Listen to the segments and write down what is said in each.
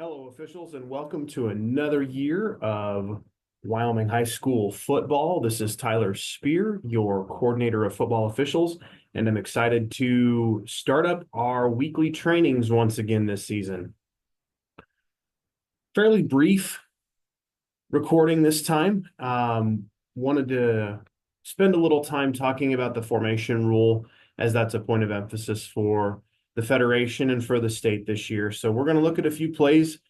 Hello, officials, and welcome to another year of Wyoming High School football. This is Tyler Spear, your coordinator of football officials, and I'm excited to start up our weekly trainings once again this season. Fairly brief recording this time. Wanted to spend a little time talking about the formation rule, as that's a point of emphasis for the Federation and for the state this year. So we're going to look at a few plays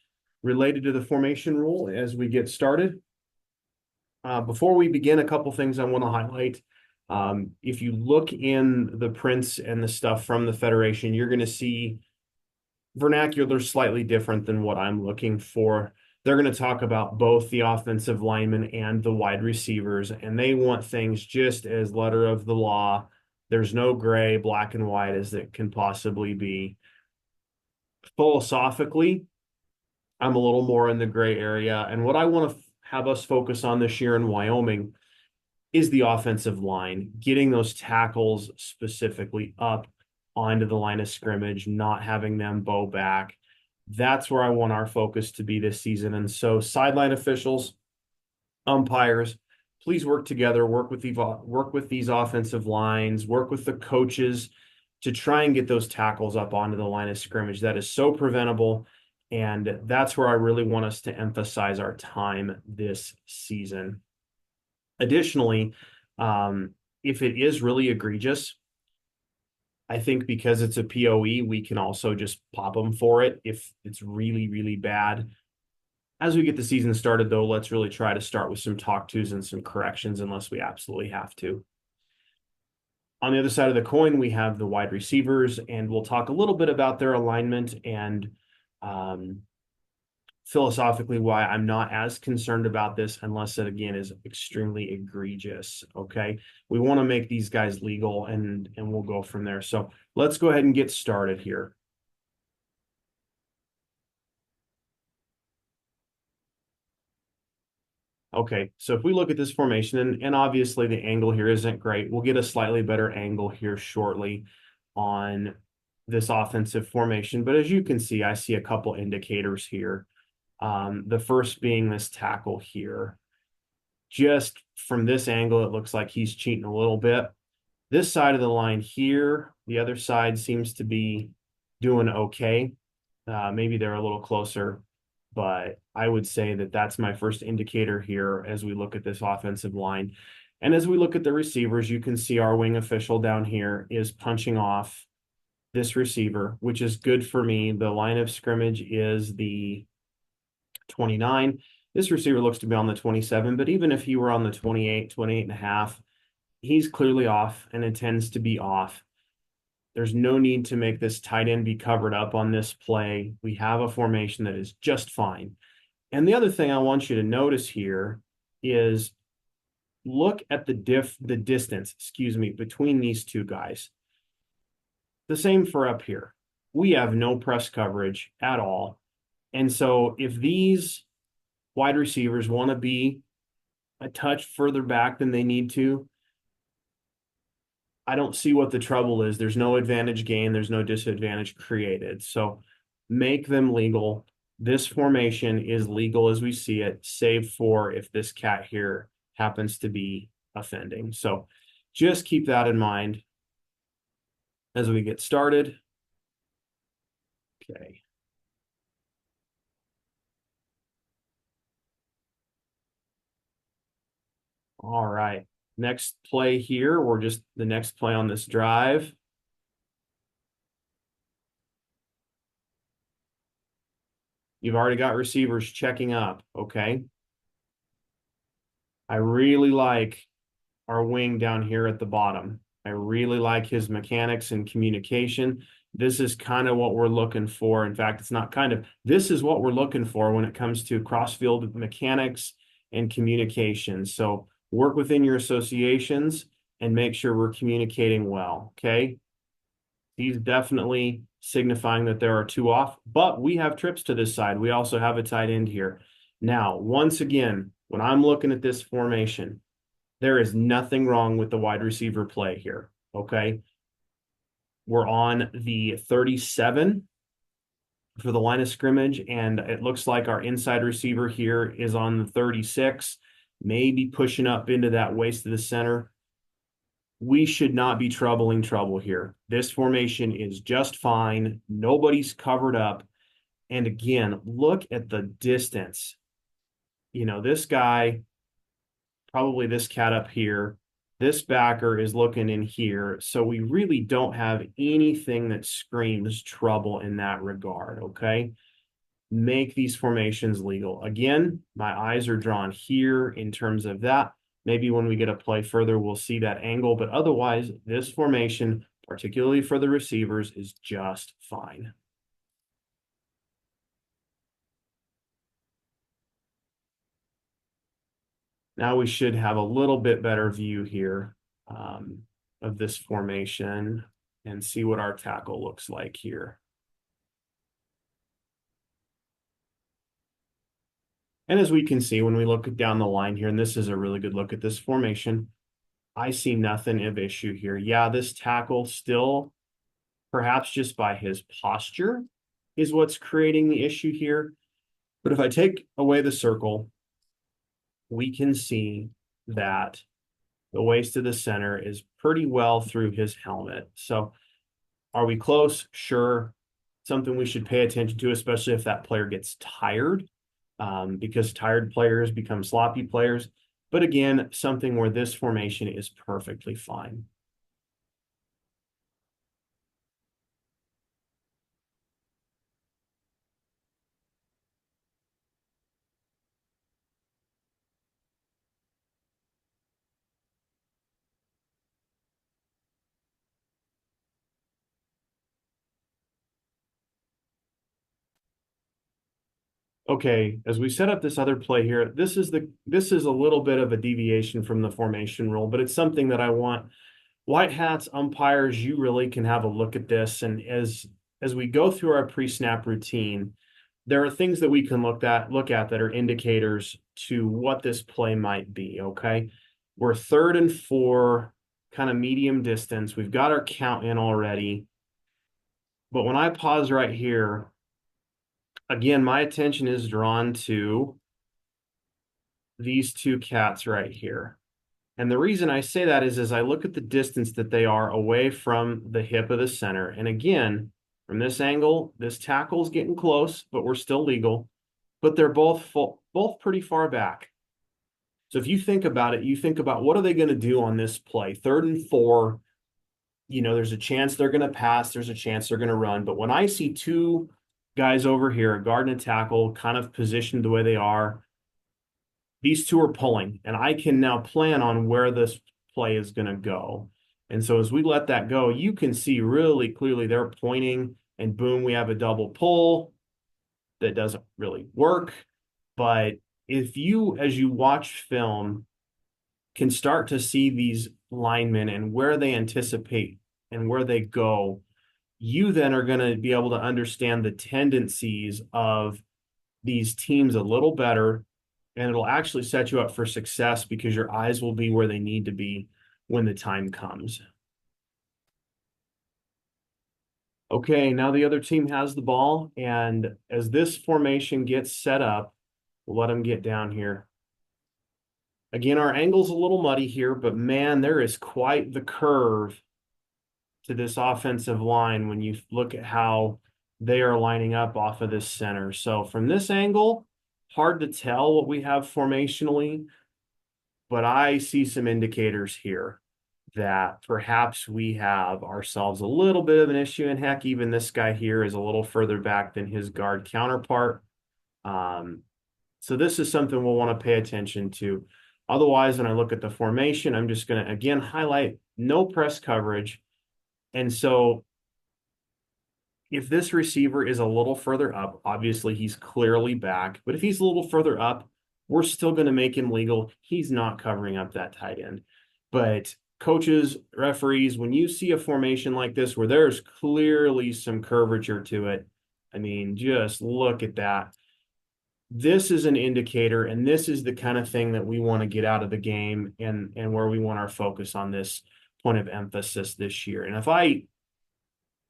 related to the formation rule as we get started. Before we begin, a couple things I want to highlight. If you look in the prints and the stuff from the Federation, you're going to see vernacular slightly different than what I'm looking for. They're going to talk about both the offensive linemen and the wide receivers, and they want things just as letter of the law. There's no gray, black and white as it can possibly be. Philosophically, I'm a little more in the gray area. And what I want to have us focus on this year in Wyoming is the offensive line, getting those tackles specifically up onto the line of scrimmage, not having them bow back. That's where I want our focus to be this season. And so sideline officials, umpires, please work together, work with these offensive lines, work with the coaches to try and get those tackles up onto the line of scrimmage. That is so preventable. And that's where I really want us to emphasize our time this season. Additionally, if it is really egregious, I think because it's a POE, we can also just pop them for it if it's really, really bad. As we get the season started, though, let's really try to start with some talk tos and some corrections unless we absolutely have to. On the other side of the coin, we have the wide receivers, and we'll talk a little bit about their alignment and philosophically why I'm not as concerned about this unless it, again, is extremely egregious, okay? We want to make these guys legal, and we'll go from there. So let's go ahead and get started here. Okay, so if we look at this formation, and obviously the angle here isn't great, we'll get a slightly better angle here shortly on this offensive formation. But as you can see, I see a couple indicators here. The first being this tackle here. Just from this angle, it looks like he's cheating a little bit. This side of the line here, the other side seems to be doing okay. Maybe they're a little closer, but I would say that that's my first indicator here as we look at this offensive line. And as we look at the receivers, you can see our wing official down here is punching off this receiver, which is good for me. The line of scrimmage is the 29. This receiver looks to be on the 27, but even if he were on the 28, 28 and a half, he's clearly off and intends to be off. There's no need to make this tight end be covered up on this play. We have a formation that is just fine. And the other thing I want you to notice here is look at the distance, between these two guys. The same for up here. We have no press coverage at all. And so if these wide receivers want to be a touch further back than they need to, I don't see what the trouble is. There's no advantage gained. There's no disadvantage created. So make them legal. This formation is legal as we see it, save for if this cat here happens to be offending. So just keep that in mind as we get started. Okay. All right. Next play here, or just the next play on this drive. You've already got receivers checking up, okay? I really like our wing down here at the bottom. I really like his mechanics and communication. This is kind of what we're looking for. In fact, it's not kind of, this is what we're looking for when it comes to cross-field mechanics and communication. So work within your associations and make sure we're communicating well, okay? He's definitely signifying that there are two off, but we have trips to this side. We also have a tight end here. Now, once again, when I'm looking at this formation, there is nothing wrong with the wide receiver play here, okay? We're on the 37. for the line of scrimmage, and it looks like our inside receiver here is on the 36, maybe pushing up into that waist of the center. We should not be troubling trouble here. This formation is just fine. Nobody's covered up. And again, look at the distance. You know, this guy, probably this cat up here, this backer is looking in here. So we really don't have anything that screams trouble in that regard, okay? Make these formations legal. Again, my eyes are drawn here in terms of that. Maybe when we get a play further, we'll see that angle, but otherwise, this formation, particularly for the receivers, is just fine. Now we should have a little bit better view here of this formation and see what our tackle looks like here. And as we can see, when we look down the line here, and this is a really good look at this formation, I see nothing of issue here. Yeah, this tackle still, perhaps just by his posture, is what's creating the issue here. But if I take away the circle, we can see that the waist of the center is pretty well through his helmet. So are we close? Sure. Something we should pay attention to, especially if that player gets tired, because tired players become sloppy players. But again, something where this formation is perfectly fine. Okay, as we set up this other play here, this is a little bit of a deviation from the formation rule, but it's something that I want white hats umpires, you really can have a look at this. And as we go through our pre-snap routine, there are things that we can look at that are indicators to what this play might be. Okay. We're 3rd and 4, kind of medium distance. We've got our count in already. But when I pause right here, again, my attention is drawn to these two cats right here. And the reason I say that is as I look at the distance that they are away from the hip of the center. And again, from this angle, this tackle's getting close, but we're still legal. But they're both pretty far back. So if you think about it, you think about what are they going to do on this play? 3rd and 4, you know, there's a chance they're going to pass. There's a chance they're going to run. But when I see two guys over here, a guard and a tackle, kind of positioned the way they are, these two are pulling, and I can now plan on where this play is going to go. And so as we let that go, you can see really clearly they're pointing, and boom, we have a double pull that doesn't really work. But if you, as you watch film, can start to see these linemen and where they anticipate and where they go, you then are going to be able to understand the tendencies of these teams a little better. And it'll actually set you up for success because your eyes will be where they need to be when the time comes. Okay, now the other team has the ball. And as this formation gets set up, we'll let them get down here. Again, our angle's a little muddy here, but man, there is quite the curve to this offensive line when you look at how they are lining up off of this center. So from this angle, hard to tell what we have formationally, but I see some indicators here that perhaps we have ourselves a little bit of an issue. And heck, even this guy here is a little further back than his guard counterpart. So this is something we'll want to pay attention to. Otherwise, when I look at the formation, I'm just going to, again, highlight no press coverage. And so if this receiver is a little further up, obviously he's clearly back, but if he's a little further up, we're still going to make him legal. He's not covering up that tight end. But coaches, referees, when you see a formation like this where there's clearly some curvature to it, I mean, just look at that. This is an indicator, and this is the kind of thing that we want to get out of the game and where we want our focus on this point of emphasis this year. And if I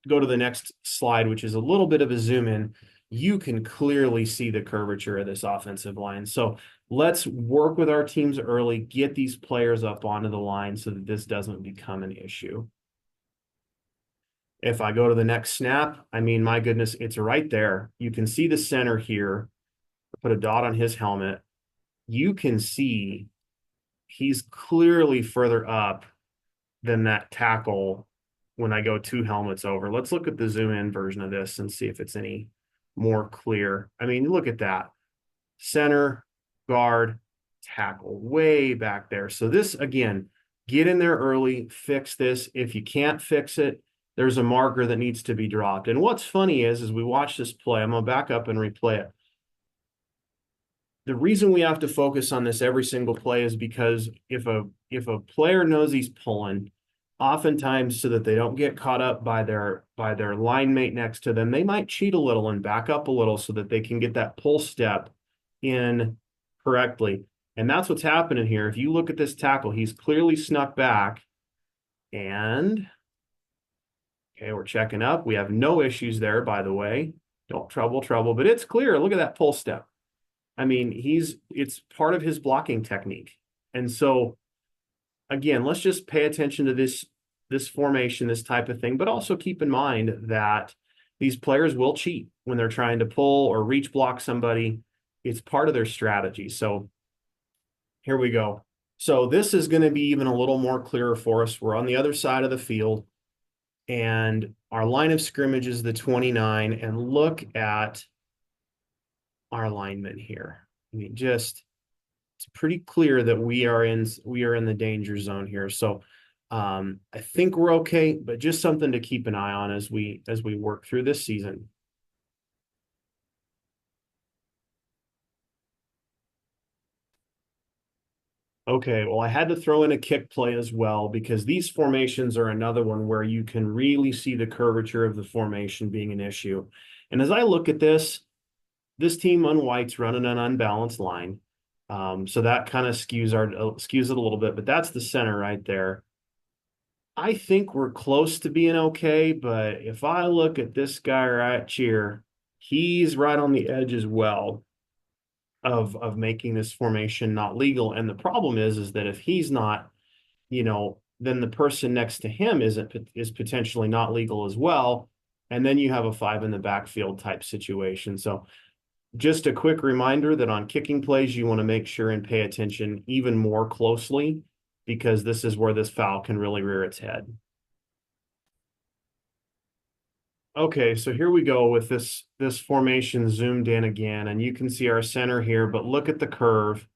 go to the next slide, which is a little bit of a zoom in, you can clearly see the curvature of this offensive line. So let's work with our teams early, get these players up onto the line so that this doesn't become an issue. If I go to the next snap, I mean, my goodness, it's right there. You can see the center here. Put a dot on his helmet. You can see he's clearly further up than that tackle when I go two helmets over. Let's look at the zoom in version of this and see if it's any more clear. I mean, look at that. Center, guard, tackle, way back there. So this, again, get in there early, fix this. If you can't fix it, there's a marker that needs to be dropped. And what's funny is, as we watch this play, I'm going to back up and replay it. The reason we have to focus on this every single play is because if a player knows he's pulling, oftentimes so that they don't get caught up by their line mate next to them, they might cheat a little and back up a little so that they can get that pull step in correctly. And that's what's happening here. If you look at this tackle, he's clearly snuck back. And okay, we're checking up. We have no issues there, by the way. Don't trouble, but it's clear. Look at that pull step. I mean, it's part of his blocking technique. And so again, let's just pay attention to this formation, this type of thing, but also keep in mind that these players will cheat when they're trying to pull or reach block somebody. It's part of their strategy. So here we go. So this is going to be even a little more clearer for us. We're on the other side of the field, and our line of scrimmage is the 29, and look at our linemen here. I mean, just it's pretty clear that we are in the danger zone here. So I think we're okay, but just something to keep an eye on as we work through this season. Okay, well, I had to throw in a kick play as well because these formations are another one where you can really see the curvature of the formation being an issue. And as I look at this team on white's running an unbalanced line. So that kind of skews it a little bit, but that's the center right there. I think we're close to being okay, but if I look at this guy right here, he's right on the edge as well of making this formation not legal. And the problem is that if he's not, then the person next to him is potentially not legal as well. And then you have a 5 in the backfield type situation. So just a quick reminder that on kicking plays, you want to make sure and pay attention even more closely because this is where this foul can really rear its head. Okay, so here we go with this formation zoomed in again, and you can see our center here, but look at the curve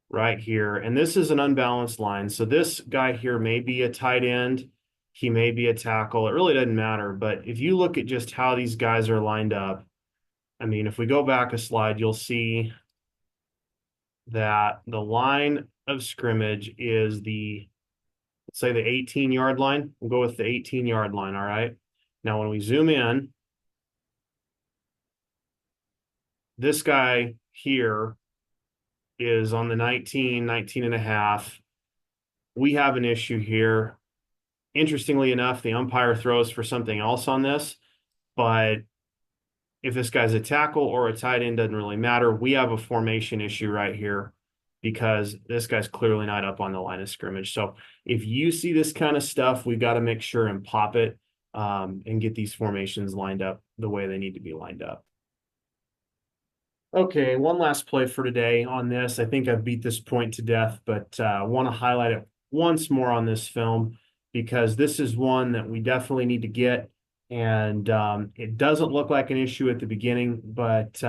right here. And this is an unbalanced line. So this guy here may be a tight end. He may be a tackle. It really doesn't matter. But if you look at just how these guys are lined up, I mean, if we go back a slide, you'll see that the line of scrimmage is let's say the 18-yard line. We'll go with the 18-yard line, all right? Now, when we zoom in, this guy here is on the 19 and a half. We have an issue here. Interestingly enough, the umpire throws for something else on this, but if this guy's a tackle or a tight end, doesn't really matter. We have a formation issue right here because this guy's clearly not up on the line of scrimmage. So if you see this kind of stuff, we've got to make sure and pop it and get these formations lined up the way they need to be lined up. Okay, one last play for today on this. I think I've beat this point to death, but I want to highlight it once more on this film because this is one that we definitely need to get. And it doesn't look like an issue at the beginning, but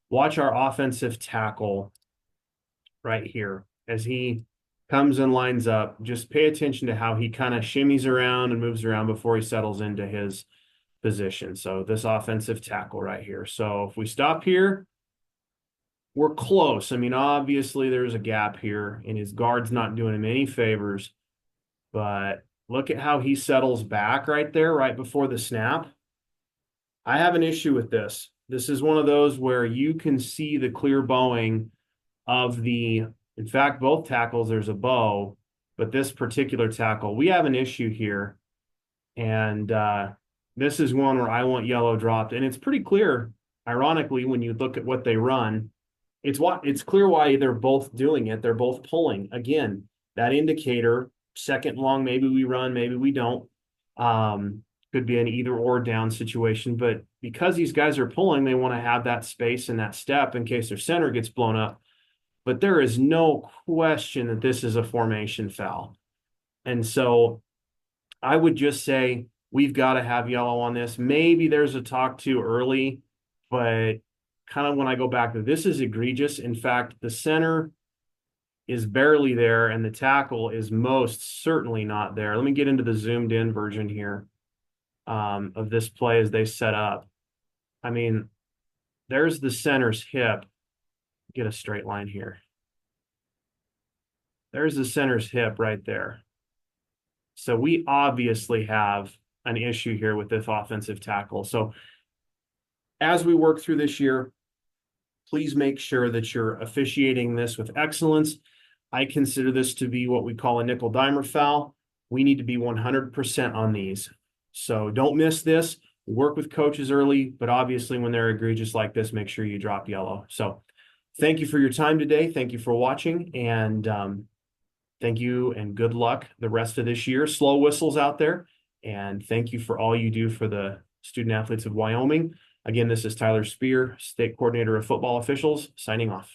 watch our offensive tackle right here as he comes and lines up. Just pay attention to how he kind of shimmies around and moves around before he settles into his position. So this offensive tackle right here. So if we stop here, we're close. I mean, obviously there's a gap here and his guard's not doing him any favors, but look at how he settles back right there, right before the snap. I have an issue with this. This is one of those where you can see the clear bowing of in fact, both tackles, there's a bow, but this particular tackle, we have an issue here. And this is one where I want yellow dropped. And it's pretty clear. ironically, when you look at what they run, it's clear why they're both doing it. They're both pulling. Again, that indicator, second long, maybe we run, maybe we don't. Could be an either or down situation, but because these guys are pulling, they want to have that space and that step in case their center gets blown up. But there is no question that this is a formation foul. And so I would just say we've got to have yellow on this. Maybe there's a talk too early, but kind of when I go back to this is egregious. In fact, the center is barely there and the tackle is most certainly not there. Let me get into the zoomed in version here of this play as they set up. I mean, there's the center's hip. Get a straight line here. There's the center's hip right there. So we obviously have an issue here with this offensive tackle. So as we work through this year, please make sure that you're officiating this with excellence. I consider this to be what we call a nickel dimer foul. We need to be 100% on these. So don't miss this. Work with coaches early, but obviously when they're egregious like this, make sure you drop yellow. So thank you for your time today. Thank you for watching, and thank you and good luck the rest of this year. Slow whistles out there, and thank you for all you do for the student athletes of Wyoming. Again, this is Tyler Spear, State Coordinator of Football Officials, signing off.